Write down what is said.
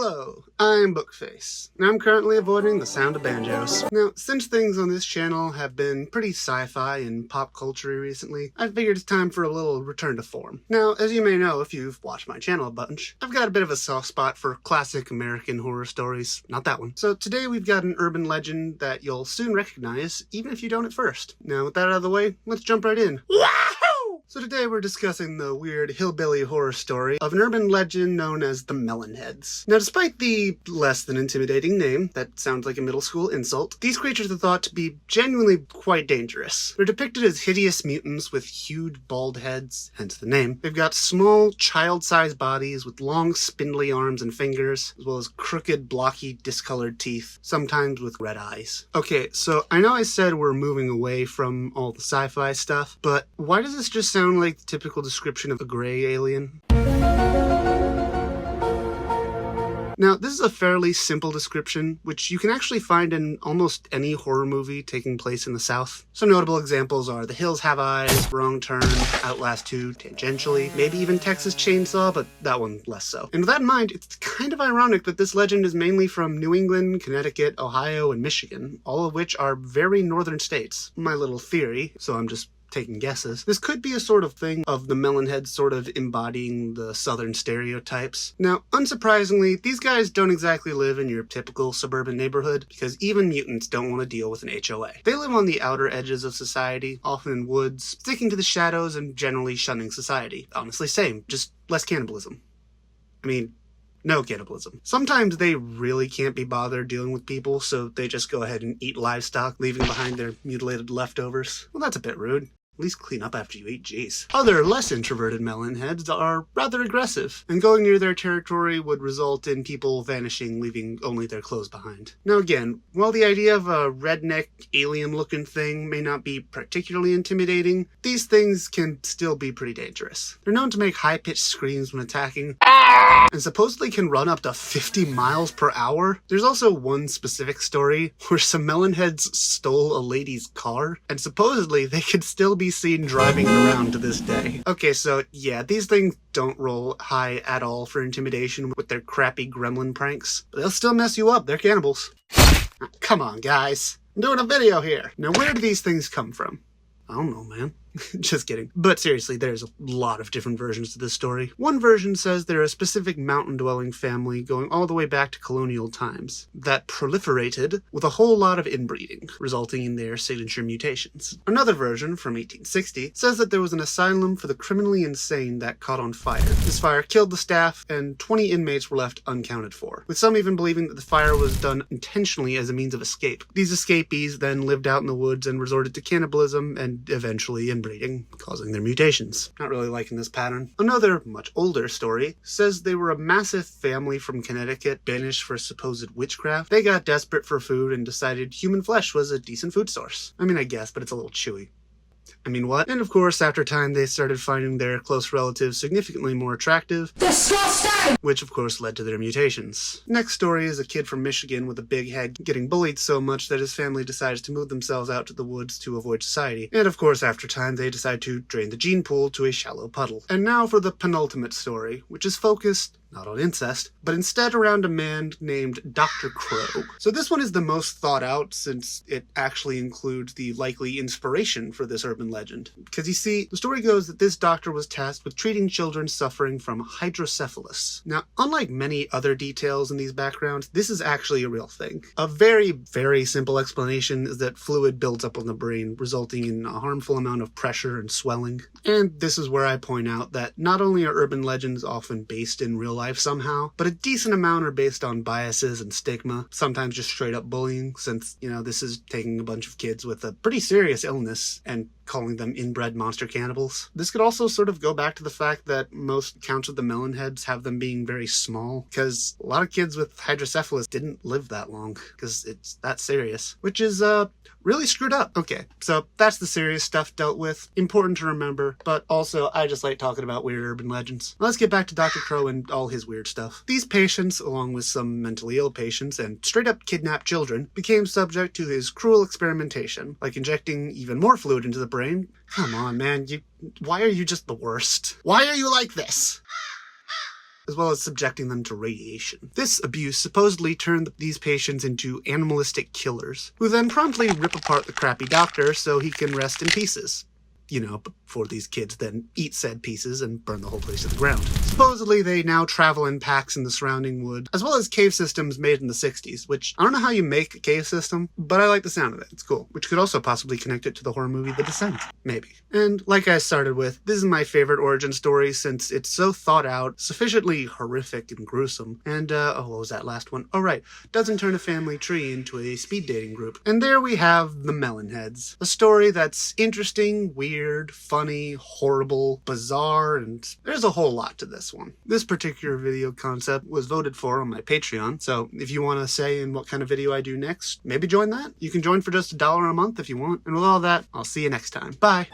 Hello, I'm Bookface, and I'm currently avoiding the sound of banjos. Now, since things on this channel have been pretty sci-fi and pop culture recently, I figured it's time for a little return to form. Now, as you may know if you've watched my channel a bunch, I've got a bit of a soft spot for classic American horror stories. Not that one. So today we've got an urban legend that you'll soon recognize, even if you don't at first. Now, with that out of the way, let's jump right in. So today we're discussing the weird hillbilly horror story of an urban legend known as the Melon Heads. Now, despite the less than intimidating name, that sounds like a middle school insult, these creatures are thought to be genuinely quite dangerous. They're depicted as hideous mutants with huge bald heads, hence the name. They've got small, child-sized bodies with long, spindly arms and fingers, as well as crooked, blocky, discolored teeth, sometimes with red eyes. Okay, so I know I said we're moving away from all the sci-fi stuff, but why does this just sound like the typical description of a gray alien? Now, this is a fairly simple description, which you can actually find in almost any horror movie taking place in the South. Some notable examples are The Hills Have Eyes, Wrong Turn, Outlast 2, tangentially, maybe even Texas Chainsaw, but that one less so. And with that in mind, it's kind of ironic that this legend is mainly from New England, Connecticut, Ohio, and Michigan, all of which are very northern states. My little theory, so I'm just taking guesses. This could be a sort of thing of the Melon Heads sort of embodying the southern stereotypes. Now, unsurprisingly, these guys don't exactly live in your typical suburban neighborhood, because even mutants don't want to deal with an HOA. They live on the outer edges of society, often in woods, sticking to the shadows and generally shunning society. Honestly, same, just less cannibalism. I mean, no cannibalism. Sometimes they really can't be bothered dealing with people, so they just go ahead and eat livestock, leaving behind their mutilated leftovers. Well, that's a bit rude. At least clean up after you eat, jeez. Other less introverted melon heads are rather aggressive, and going near their territory would result in people vanishing, leaving only their clothes behind. Now again, while the idea of a redneck, alien-looking thing may not be particularly intimidating, these things can still be pretty dangerous. They're known to make high-pitched screams when attacking, and supposedly can run up to 50 miles per hour. There's also one specific story where some melon heads stole a lady's car, and supposedly they could still be seen driving around to this day. Okay, so yeah, these things don't roll high at all for intimidation with their crappy gremlin pranks, but they'll still mess you up. They're cannibals. Come on, guys. I'm doing a video here. Now, where do these things come from? I don't know, man. Just kidding. But seriously, there's a lot of different versions to this story. One version says they're a specific mountain-dwelling family going all the way back to colonial times that proliferated with a whole lot of inbreeding, resulting in their signature mutations. Another version, from 1860, says that there was an asylum for the criminally insane that caught on fire. This fire killed the staff, and 20 inmates were left unaccounted for, with some even believing that the fire was done intentionally as a means of escape. These escapees then lived out in the woods and resorted to cannibalism and eventually inbreeding, causing their mutations. Not really liking this pattern. Another, much older story says they were a massive family from Connecticut, banished for supposed witchcraft. They got desperate for food and decided human flesh was a decent food source. I mean, I guess, but it's a little chewy. I mean, what? And of course, after time, they started finding their close relatives significantly more attractive. Disgusting! Which, of course, led to their mutations. Next story is a kid from Michigan with a big head getting bullied so much that his family decides to move themselves out to the woods to avoid society. And of course, after time, they decide to drain the gene pool to a shallow puddle. And now for the penultimate story, which is focused not on incest, but instead around a man named Dr. Crow. So this one is the most thought out since it actually includes the likely inspiration for this urban legend. Because you see, the story goes that this doctor was tasked with treating children suffering from hydrocephalus. Now, unlike many other details in these backgrounds, this is actually a real thing. A very, very simple explanation is that fluid builds up on the brain, resulting in a harmful amount of pressure and swelling. And this is where I point out that not only are urban legends often based in real life somehow, but a decent amount are based on biases and stigma, sometimes just straight up bullying, since, you know, this is taking a bunch of kids with a pretty serious illness and calling them inbred monster cannibals. This could also sort of go back to the fact that most accounts of the melon heads have them being very small, because a lot of kids with hydrocephalus didn't live that long, because it's that serious, which is really screwed up. Okay, so that's the serious stuff dealt with. Important to remember, but also I just like talking about weird urban legends. Let's get back to Dr. Crow and all his weird stuff. These patients, along with some mentally ill patients and straight up kidnapped children, became subject to his cruel experimentation, like injecting even more fluid into the brain. Come on, man, why are you just the worst? Why are you like this? as well as subjecting them to radiation. This abuse supposedly turned these patients into animalistic killers, who then promptly rip apart the crappy doctor so he can rest in pieces. You know, before these kids then eat said pieces and burn the whole place to the ground. Supposedly, they now travel in packs in the surrounding wood, as well as cave systems made in the 60s, which I don't know how you make a cave system, but I like the sound of it. It's cool. Which could also possibly connect it to the horror movie The Descent. Maybe. And like I started with, this is my favorite origin story since it's so thought out, sufficiently horrific and gruesome, and, what was that last one? Oh right, doesn't turn a family tree into a speed dating group. And there we have the Melon Heads. A story that's interesting, weird, funny, horrible, bizarre, and there's a whole lot to this one. This particular video concept was voted for on my Patreon, so if you want to say in what kind of video I do next, maybe join that. You can join for just $1 a month if you want. And with all that, I'll see you next time. Bye!